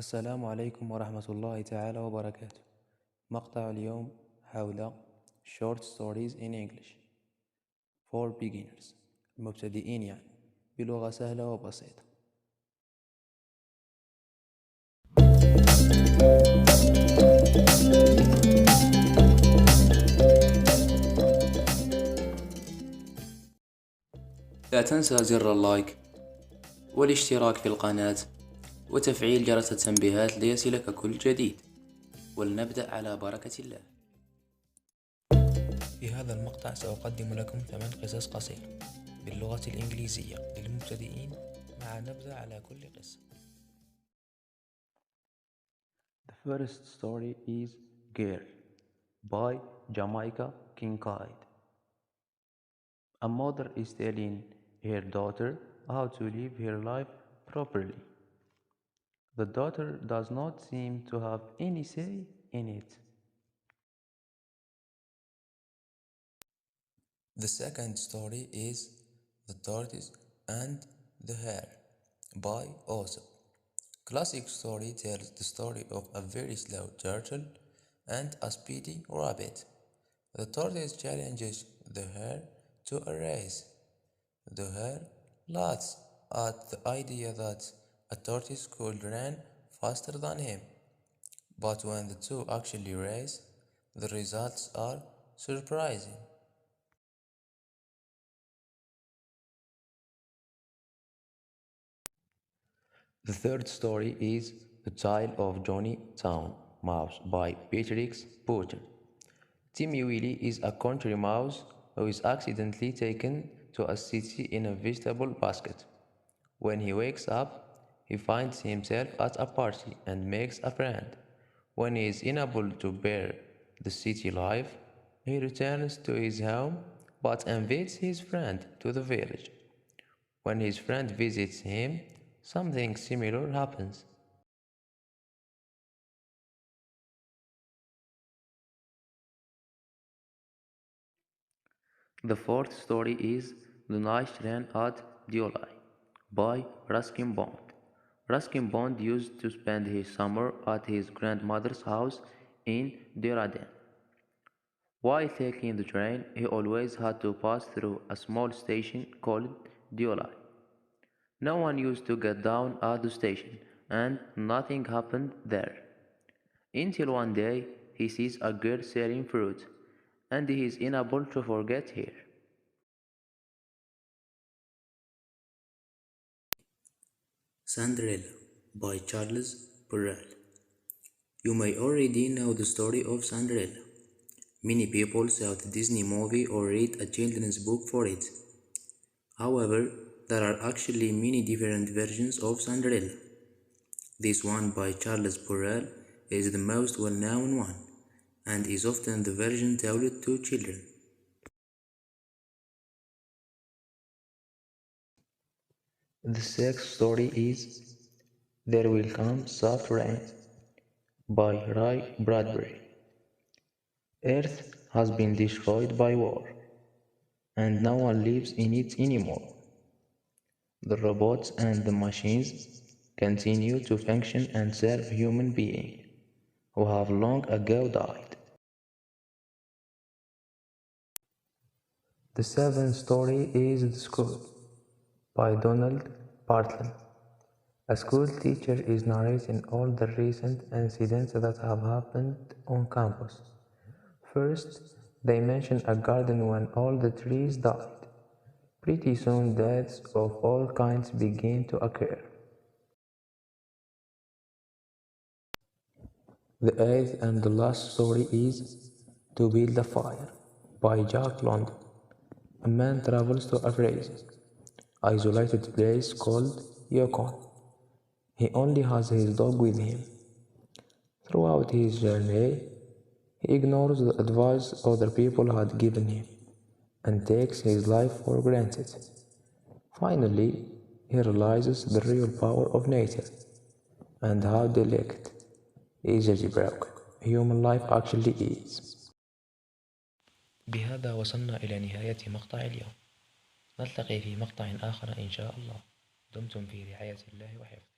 السلام عليكم ورحمة الله تعالى وبركاته. مقطع اليوم حول Short Stories in English for Beginners، المبتدئين يعني، بلغة سهلة وبسيطة. لا تنسى زر اللايك والاشتراك في القناة وتفعيل جرس التنبيهات ليصلك كل جديد، ولنبدأ على بركة الله. في هذا المقطع سأقدم لكم 8 قصص قصيرة باللغة الإنجليزية للمبتدئين مع نبذة على كل قصة. The first story is Girl by Jamaica Kincaid. A mother is telling her daughter how to live her life properly. The daughter does not seem to have any say in it. The second story is The Tortoise and the Hare by Aesop. Classic story tells the story of a very slow turtle and a speedy rabbit. The tortoise challenges the hare to a race. The hare laughs at the idea that a tortoise could run faster than him. But when the two actually race, the results are surprising. The third story is The Tale of Johnny Town Mouse by Beatrix Potter. Timmy Willie is a country mouse who is accidentally taken to a city in a vegetable basket. When he wakes up, he finds himself at a party and makes a friend. When he is unable to bear the city life, he returns to his home but invites his friend to the village. When his friend visits him, something similar happens. The fourth story is The Night Ran at Diolai by Ruskin Bond. Ruskin Bond used to spend his summer at his grandmother's house in Diraden. While taking the train, he always had to pass through a small station called Diolai. No one used to get down at the station, and nothing happened there. Until one day, he sees a girl selling fruit, and he is unable to forget her. Sandra by Charles Perrault. You may already know the story of Cinderella. Many people saw the Disney movie or read a children's book for it. However, there are actually many different versions of Cinderella. This one by Charles Perrault is the most well-known one, and is often the version told to children. The sixth story is There Will Come Soft Rain by Ray Bradbury. Earth has been destroyed by war, and no one lives in it anymore. The robots and the machines continue to function and serve human beings who have long ago died. The seventh story is The School by Donald Bartle. A school teacher is narrating all the recent incidents that have happened on campus. First, they mention a garden when all the trees died. Pretty soon deaths of all kinds begin to occur. The eighth and the last story is To Build a Fire by Jack London. A man travels to a very isolated place called Yukon. He only has his dog with him. Throughout his journey, he ignores the advice other people had given him and takes his life for granted. Finally, he realizes the real power of nature and how delicate, easily broken, human life actually is. بهذا وصلنا إلى نهاية مقطع اليوم. نلتقي في مقطع آخر إن شاء الله. دمتم في رعاية الله وحفظه.